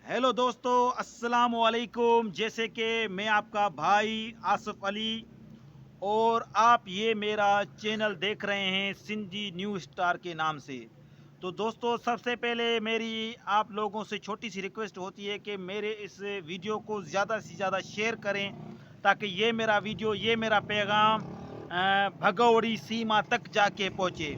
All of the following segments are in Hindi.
हेलो दोस्तों, अस्सलाम वालेकुम। जैसे कि मैं आपका भाई आसिफ अली और आप ये मेरा चैनल देख रहे हैं सिंधी न्यू स्टार के नाम से। तो दोस्तों, सबसे पहले मेरी आप लोगों से छोटी सी रिक्वेस्ट होती है कि मेरे इस वीडियो को ज़्यादा से ज़्यादा शेयर करें, ताकि ये मेरा वीडियो, ये मेरा पैगाम भगोड़ी सीमा तक जाके पहुँचे।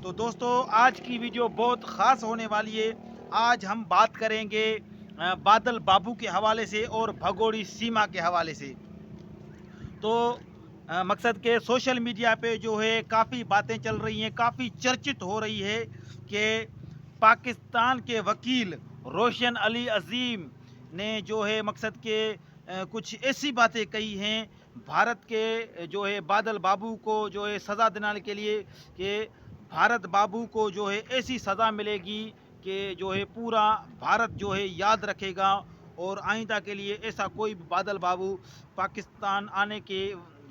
तो दोस्तों, आज की वीडियो बहुत ख़ास होने वाली है। आज हम बात करेंगे बादल बाबू के हवाले से और भगोड़ी सीमा के हवाले से। तो मकसद के सोशल मीडिया पे जो है काफ़ी बातें चल रही हैं, काफ़ी चर्चित हो रही है कि पाकिस्तान के वकील रोशन अली अजीम ने जो है मकसद के कुछ ऐसी बातें कही हैं भारत के जो है बादल बाबू को जो है सज़ा दिलाने के लिए कि भारत बाबू को जो है ऐसी सज़ा मिलेगी कि जो है पूरा भारत जो है याद रखेगा और आइंदा के लिए ऐसा कोई भी बादल बाबू पाकिस्तान आने के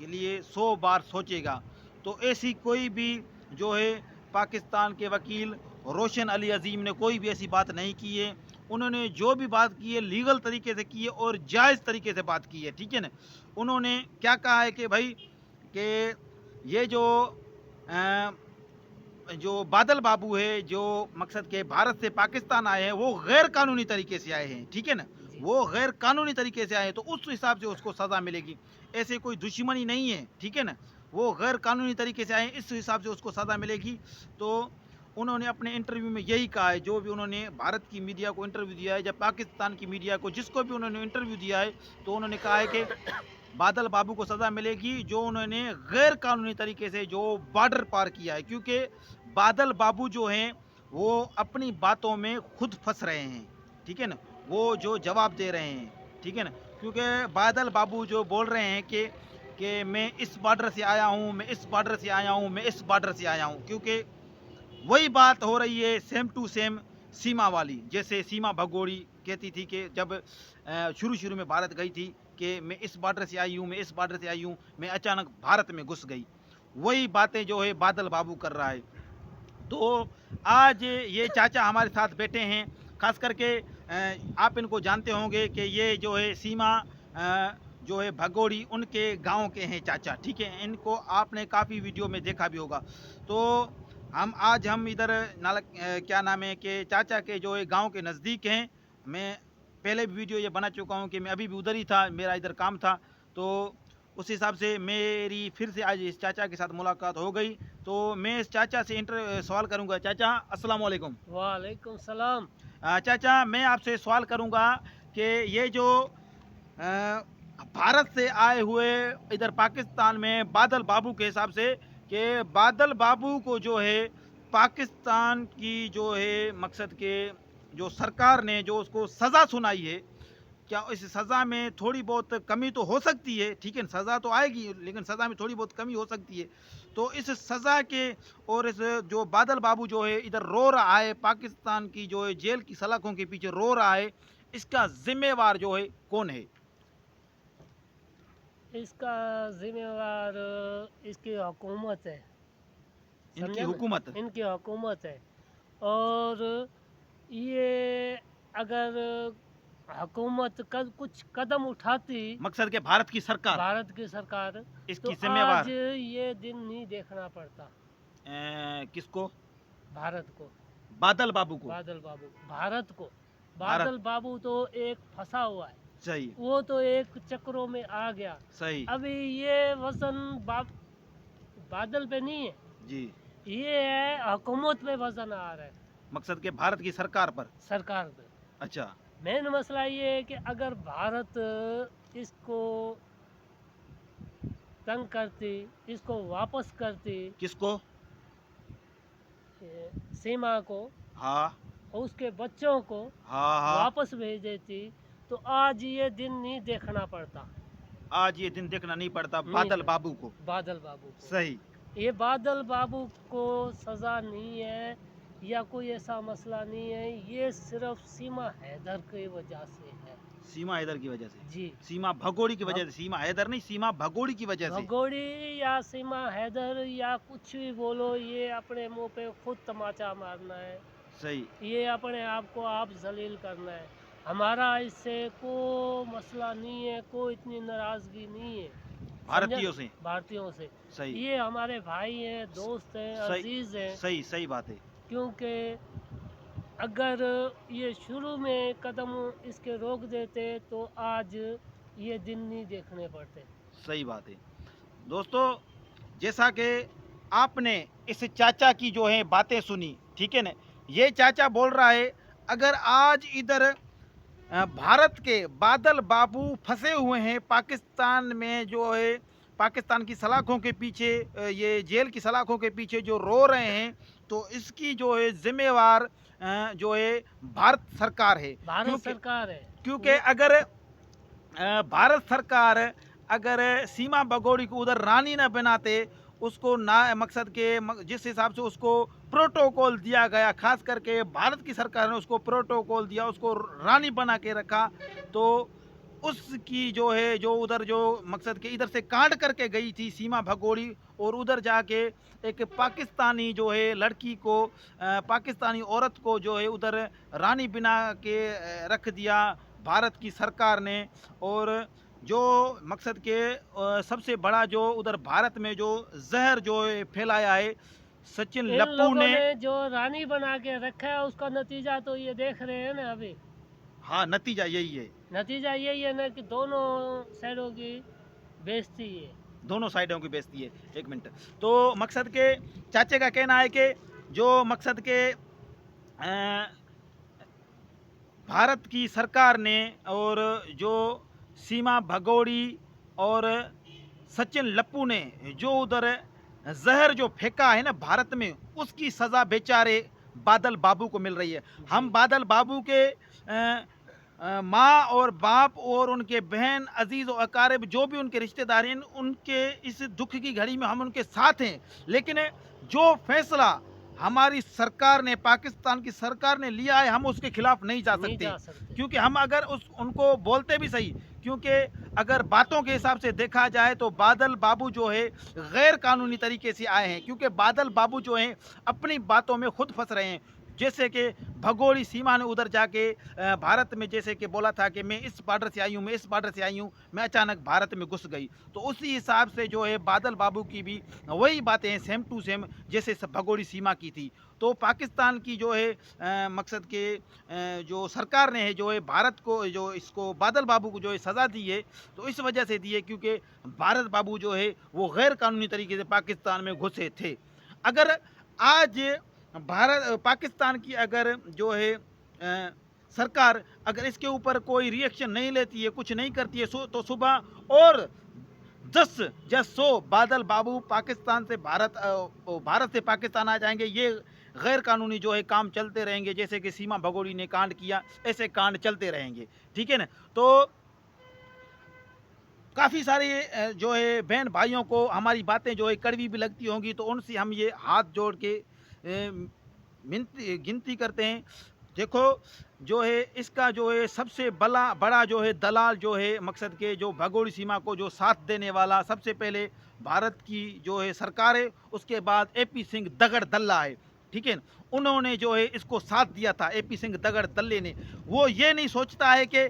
लिए 100 बार सोचेगा। तो ऐसी कोई भी जो है पाकिस्तान के वकील रोशन अली अजीम ने कोई भी ऐसी बात नहीं की है। उन्होंने जो भी बात की है लीगल तरीके से की है और जायज़ तरीके से बात की है, ठीक है ना। उन्होंने क्या कहा है कि भाई कि ये जो बादल बाबू है, जो मकसद के भारत से पाकिस्तान आए हैं, वो गैर कानूनी तरीके से आए हैं, ठीक है ना। वो गैर कानूनी तरीके से आए हैं, तो उस हिसाब से उसको सज़ा मिलेगी। ऐसे कोई दुश्मनी नहीं है, ठीक है ना। वो गैर कानूनी तरीके से आए हैं, इस हिसाब से उसको सज़ा मिलेगी। तो उन्होंने अपने इंटरव्यू में यही कहा है, जो भी उन्होंने भारत की मीडिया को इंटरव्यू दिया है या पाकिस्तान की मीडिया को, जिसको भी उन्होंने इंटरव्यू दिया है, तो उन्होंने कहा है कि बादल बाबू को सज़ा मिलेगी जो उन्होंने गैर कानूनी तरीके से जो बॉर्डर पार किया है। क्योंकि बादल बाबू जो हैं वो अपनी बातों में खुद फंस रहे हैं, ठीक है ना। वो जो जवाब दे रहे हैं, ठीक है ना। क्योंकि बादल बाबू जो बोल रहे हैं कि मैं इस बॉर्डर से आया हूँ, मैं इस बॉर्डर से आया हूँ, मैं इस बॉर्डर से आया हूँ। क्योंकि वही बात हो रही है सेम टू सेम सीमा वाली। जैसे सीमा भगोड़ी कहती थी कि जब शुरू शुरू में भारत गई थी कि मैं इस बॉर्डर से आई हूँ, मैं इस बॉर्डर से आई हूँ, मैं अचानक भारत में घुस गई। वही बातें जो है बादल बाबू कर रहा है। तो आज ये चाचा हमारे साथ बैठे हैं, खास करके आप इनको जानते होंगे कि ये जो है सीमा जो है भगोड़ी उनके गांव के हैं चाचा, ठीक है। इनको आपने काफ़ी वीडियो में देखा भी होगा। तो हम इधर क्या नाम है कि चाचा के जो है गांव के नज़दीक हैं। मैं पहले भी वीडियो ये बना चुका हूँ कि मैं अभी भी उधर ही था, मेरा इधर काम था। तो उस हिसाब से मेरी फिर से आज इस चाचा के साथ मुलाकात हो गई। तो मैं इस चाचा से सवाल करूंगा। चाचा, अस्सलाम वालेकुम। वालेकुम सलाम। चाचा, मैं आपसे सवाल करूंगा कि ये जो भारत से आए हुए इधर पाकिस्तान में बादल बाबू के हिसाब से, कि बादल बाबू को जो है पाकिस्तान की जो है मकसद के जो सरकार ने जो उसको सज़ा सुनाई है, क्या इस सज़ा में थोड़ी बहुत कमी तो हो सकती है, ठीक है। सज़ा तो आएगी लेकिन सज़ा में थोड़ी बहुत कमी हो सकती है। तो इस सज़ा के और इस जो बादल बाबू जो है इधर रो रहा है, पाकिस्तान की जो है जेल की सलाखों के पीछे रो रहा है, इसका जिम्मेवार जो है कौन है? इसका जिम्मेवार इसकी हुकूमत है। इनकी समझा ना? हुकूमत। इनकी हुकूमत है। और ये अगर हुकूमत कुछ कदम उठाती, मकसद के भारत की सरकार भारत की सरकार, इसकी तो आज जिम्मेवार ये दिन नहीं देखना पड़ता किसको? भारत को। बादल बाबू को। बादल बाबू भारत को। भारत। बादल बाबू तो एक फंसा हुआ है। सही। वो तो एक चक्रों में आ गया। सही। अभी ये वजन बादल पे नहीं है, जी। ये है हुकूमत पे वजन आ रहा है, मकसद के भारत की सरकार पर। सरकार पे। अच्छा। मेन मसला ये है कि अगर भारत इसको तंग करती, इसको वापस करती, किसको? सीमा को हाँ। और उसके बच्चों को हाँ हाँ। वापस भेज देती, तो आज ये दिन नहीं देखना पड़ता। आज ये दिन देखना नहीं पड़ता नहीं बादल दे बाबू को। बादल बाबू को। सही। ये बादल बाबू को सज़ा नहीं है या कोई ऐसा मसला नहीं है, ये सिर्फ सीमा हैदर की वजह से है। सीमा हैदर की वजह से। जी। सीमा भगोड़ी की वजह से। सीमा हैदर नहीं, सीमा भगोड़ी की वजह से। भगोड़ी या सीमा हैदर या कुछ भी बोलो, ये अपने मुंह पे खुद तमाचा मारना है। सही। ये अपने आप को आप जलील करना है। हमारा इससे कोई मसला नहीं है, कोई इतनी नाराज़गी नहीं है भारतीयों से। भारतीयों से। सही ये हमारे भाई हैं, दोस्त हैं, सही अजीज़ हैं, सही सही बात है। क्योंकि अगर ये शुरू में कदम इसके रोक देते तो आज ये दिन नहीं देखने पड़ते। सही बात है। दोस्तों, जैसा कि आपने इस चाचा की जो है बातें सुनी, ठीक है ना, ये चाचा बोल रहा है अगर आज इधर भारत के बादल बाबू फंसे हुए हैं पाकिस्तान में, जो है पाकिस्तान की सलाखों के पीछे, ये जेल की सलाखों के पीछे जो रो रहे हैं, तो इसकी जो है जिम्मेवार जो है भारत सरकार है। भारत सरकार है। क्योंकि अगर भारत सरकार अगर सीमा भगोड़ी को उधर रानी ना बनाते, उसको ना मकसद के जिस हिसाब से उसको प्रोटोकॉल दिया गया, खास करके भारत की सरकार ने उसको प्रोटोकॉल दिया, उसको रानी बना के रखा, तो उसकी जो है जो उधर जो मकसद के इधर से काट करके गई थी सीमा भगोड़ी, और उधर जाके एक पाकिस्तानी जो है लड़की को, पाकिस्तानी औरत को जो है उधर रानी बना के रख दिया भारत की सरकार ने। और जो मकसद के सबसे बड़ा जो उधर भारत में जो जहर जो है फैलाया है सचिन इन लप्पू लोगों ने। ने जो रानी बना के रखा है उसका नतीजा तो ये देख रहे हैं ना अभी। हाँ, नतीजा यही है, नतीजा यही है ना कि दोनों साइडों की बेइज्जती है। दोनों साइडों की बेइज्जती है। एक मिनट। तो मकसद के चाचे का कहना है कि जो मकसद के भारत की सरकार ने और जो सीमा भगोड़ी और सचिन लप्पू ने जो उधर जहर जो फेंका है ना भारत में, उसकी सज़ा बेचारे बादल बाबू को मिल रही है। हम बादल बाबू के माँ और बाप और उनके बहन अजीज़ और अकारिब जो भी उनके रिश्तेदार हैं, उनके इस दुख की घड़ी में हम उनके साथ हैं। लेकिन जो फैसला हमारी सरकार ने, पाकिस्तान की सरकार ने लिया है, हम उसके खिलाफ नहीं जा सकते। क्योंकि हम अगर उनको बोलते भी सही, क्योंकि अगर बातों के हिसाब से देखा जाए तो बादल बाबू जो है गैर कानूनी तरीके से आए हैं, क्योंकि बादल बाबू जो हैं अपनी बातों में खुद फंस रहे हैं। जैसे कि भगोड़ी सीमा ने उधर जाके भारत में जैसे कि बोला था कि मैं इस बॉर्डर से आई हूँ, मैं इस बॉर्डर से आई हूँ, मैं अचानक भारत में घुस गई, तो उसी हिसाब से जो है बादल बाबू की भी वही बातें हैं, सेम टू सेम जैसे भगोड़ी सीमा की थी। तो पाकिस्तान की जो है मकसद के जो सरकार ने है जो है भारत को, जो इसको बादल बाबू को जो है सज़ा दी है, तो इस वजह से दी है क्योंकि भारत बाबू जो है वो गैर कानूनी तरीके से पाकिस्तान में घुसे थे। अगर आज भारत पाकिस्तान की अगर जो है सरकार अगर इसके ऊपर कोई रिएक्शन नहीं लेती है, कुछ नहीं करती है, तो सुबह और 10 या 100 बादल बाबू पाकिस्तान से भारत से पाकिस्तान आ जाएंगे। ये गैर कानूनी जो है काम चलते रहेंगे, जैसे कि सीमा भगोड़ी ने कांड किया, ऐसे कांड चलते रहेंगे, ठीक है ना। तो काफ़ी सारे जो है बहन भाइयों को हमारी बातें जो है कड़वी भी लगती होंगी, तो उनसे हम ये हाथ जोड़ के गिनती करते हैं। देखो जो है इसका जो है सबसे बड़ा जो है दलाल जो है मकसद के जो भगोड़ी सीमा को जो साथ देने वाला सबसे पहले भारत की जो है सरकार है, उसके बाद एपी सिंह दगड़ दल्ला है, ठीक है। उन्होंने जो है इसको साथ दिया था, एपी सिंह दगड़ दल्ले ने। वो ये नहीं सोचता है कि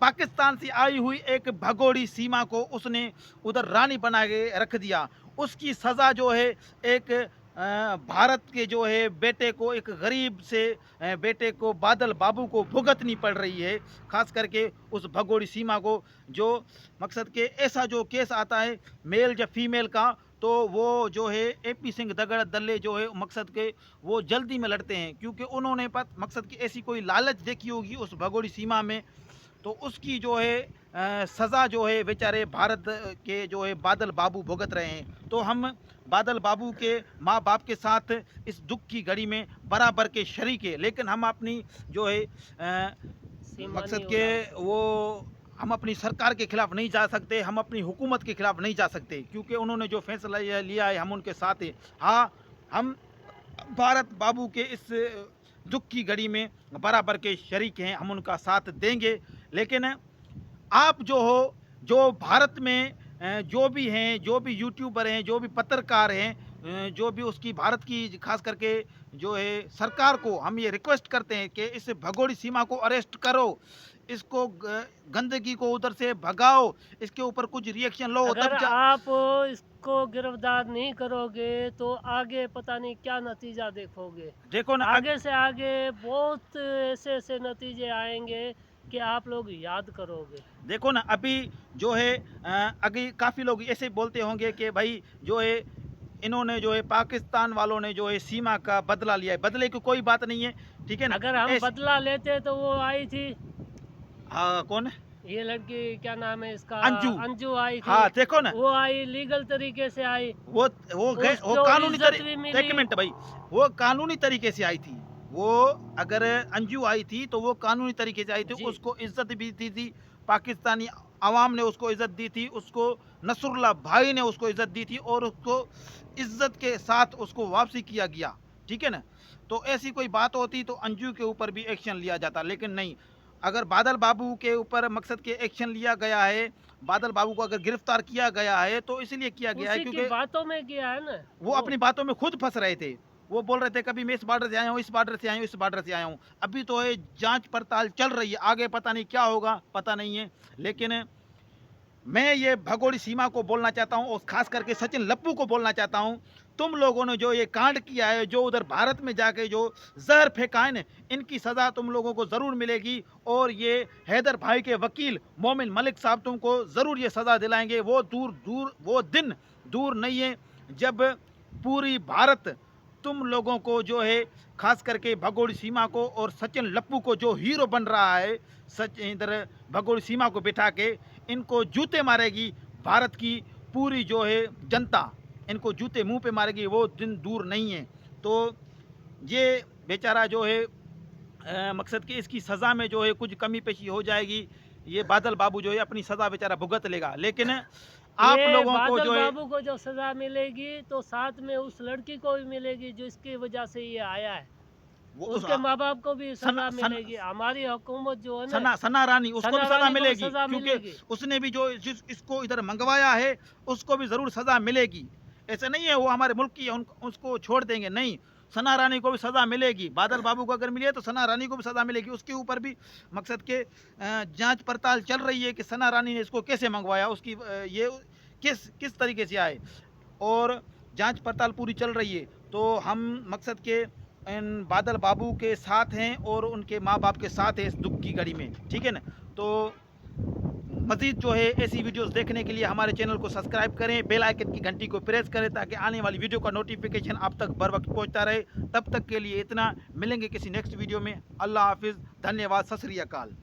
पाकिस्तान से आई हुई एक भगोड़ी सीमा को उसने उधर रानी बना के रख दिया। उसकी सज़ा जो है एक भारत के जो है बेटे को, एक गरीब से बेटे को, बादल बाबू को भुगतनी पड़ रही है, खास करके उस भगोड़ी सीमा को। जो मकसद के ऐसा जो केस आता है मेल या फीमेल का, तो वो जो है एपी सिंह दगड़ दल्ले जो है मकसद के वो जल्दी में लड़ते हैं, क्योंकि उन्होंने मकसद की ऐसी कोई लालच देखी होगी उस भगोड़ी सीमा में, तो उसकी जो है सज़ा जो है बेचारे भारत के जो है बादल बाबू भुगत रहे हैं। तो हम बादल बाबू के माँ बाप के साथ इस दुख की घड़ी में बराबर के शरीक है, लेकिन हम अपनी जो है मकसद के वो हम अपनी सरकार के खिलाफ नहीं जा सकते, हम अपनी हुकूमत के खिलाफ नहीं जा सकते, क्योंकि उन्होंने जो फैसला लिया है हम उनके साथ हैं। हाँ, हम भारत बाबू के इस दुख की घड़ी में बराबर के शरीक हैं, हम उनका साथ देंगे। लेकिन आप जो हो, जो भारत में जो भी हैं, जो भी यूट्यूबर हैं, जो भी पत्रकार हैं, जो भी उसकी भारत की खास करके जो है सरकार को हम ये रिक्वेस्ट करते हैं कि इस भगोड़ी सीमा को अरेस्ट करो, इसको गंदगी को उधर से भगाओ, इसके ऊपर कुछ रिएक्शन लो अगर तब जा। आप इसको गिरफ्तार नहीं करोगे तो आगे पता नहीं क्या नतीजा देखोगे। देखो ना आगे से आगे बहुत ऐसे ऐसे नतीजे आएंगे कि आप लोग याद करोगे। देखो ना अभी जो है अभी काफ़ी लोग ऐसे बोलते होंगे कि भाई जो है इन्होंने जो है पाकिस्तान वालों ने जो है सीमा का बदला लिया है, बदले की कोई बात नहीं है, ठीक है ना। अगर हम बदला लेते तो वो आई थी, हाँ कौन है? ये लड़की क्या नाम है इसका, अंजू। अंजू आई थी। हाँ देखो ना वो आई लीगल तरीके से आई, वो उसको कानूनी इज्जत भी मिली। एक मिनट भाई, वो कानूनी तरीके से आई थी। वो अगर अंजू आई थी तो वो कानूनी तरीके से आई थी, जी। उसको इज्जत भी दी थी, पाकिस्तानी अवाम ने उसको इज्जत दी थी, उसको नसरुल्लाह भाई ने उसको इज्जत दी थी और उसको इज्जत के साथ उसको वापसी किया गया, ठीक है ना। तो ऐसी कोई बात होती तो अंजू के ऊपर भी एक्शन लिया जाता, लेकिन नहीं। अगर बादल बाबू के ऊपर मकसद के एक्शन लिया गया है, बादल बाबू को अगर गिरफ्तार किया गया है तो इसलिए किया गया है उसी की क्योंकि बातों में किया है ना। वो अपनी बातों में खुद फंस रहे थे। वो बोल रहे थे कभी मैं इस बॉर्डर से आया हूँ, इस बॉर्डर से आया हूँ, इस बॉर्डर से आया हूँ। अभी तो है जांच पड़ताल चल रही है, आगे पता नहीं क्या होगा, पता नहीं है। लेकिन मैं ये भगोड़ी सीमा को बोलना चाहता हूँ और खास करके सचिन लप्पू को बोलना चाहता हूँ, तुम लोगों ने जो ये कांड किया है, जो उधर भारत में जाके जो जहर फेंका है ना, इनकी सज़ा तुम लोगों को ज़रूर मिलेगी। और ये हैदर भाई के वकील मोमिन मलिक साहब तुमको ज़रूर ये सज़ा दिलाएंगे। वो वो दिन दूर नहीं है जब पूरी भारत तुम लोगों को जो है खास करके भगोड़ी सीमा को और सचिन लप्पू को जो हीरो बन रहा है, सच इधर भगोड़ी सीमा को बिठा के इनको जूते मारेगी। भारत की पूरी जो है जनता इनको जूते मुंह पे मारेगी, वो दिन दूर नहीं है। तो ये बेचारा जो है मकसद कि इसकी सज़ा में जो है कुछ कमी पेशी हो जाएगी। ये बादल बाबू जो है अपनी सज़ा बेचारा भुगत लेगा, लेकिन आप ये लोगों को बादल जो है बाबू को जो सजा मिलेगी तो साथ में उस लड़की को भी मिलेगी जो इसकी वजह से ये आया है, वो उसके माँ बाप को भी सजा सना- सना- मिलेगी। हमारी हुकूमत जो है ना, सना सना रानी उसको भी सना सजा रानी को भी मिलेगी, सजा क्योंकि मिलेगी। उसने भी जो इसको इधर मंगवाया है उसको भी ज़रूर सज़ा मिलेगी। ऐसा नहीं है वो हमारे मुल्क की है, उसको छोड़ देंगे, नहीं। सना रानी को भी सज़ा मिलेगी। बादल बाबू को अगर मिली है तो सना रानी को भी सज़ा मिलेगी। उसके ऊपर भी मकसद के जांच पड़ताल चल रही है कि सना रानी ने इसको कैसे मंगवाया, उसकी ये किस तरीके से आए, और जांच पड़ताल पूरी चल रही है। तो हम मकसद के इन बादल बाबू के साथ हैं और उनके माँ बाप के साथ हैं इस दुख की घड़ी में, ठीक है ना। तो मज़ीद जो है ऐसी वीडियोस देखने के लिए हमारे चैनल को सब्सक्राइब करें, बेल आइकन की घंटी को प्रेस करें ताकि आने वाली वीडियो का नोटिफिकेशन आप तक बर वक्त पहुँचता रहे। तब तक के लिए इतना, मिलेंगे किसी नेक्स्ट वीडियो में। अल्लाह हाफिज़, धन्यवाद, सत श्री अकाल।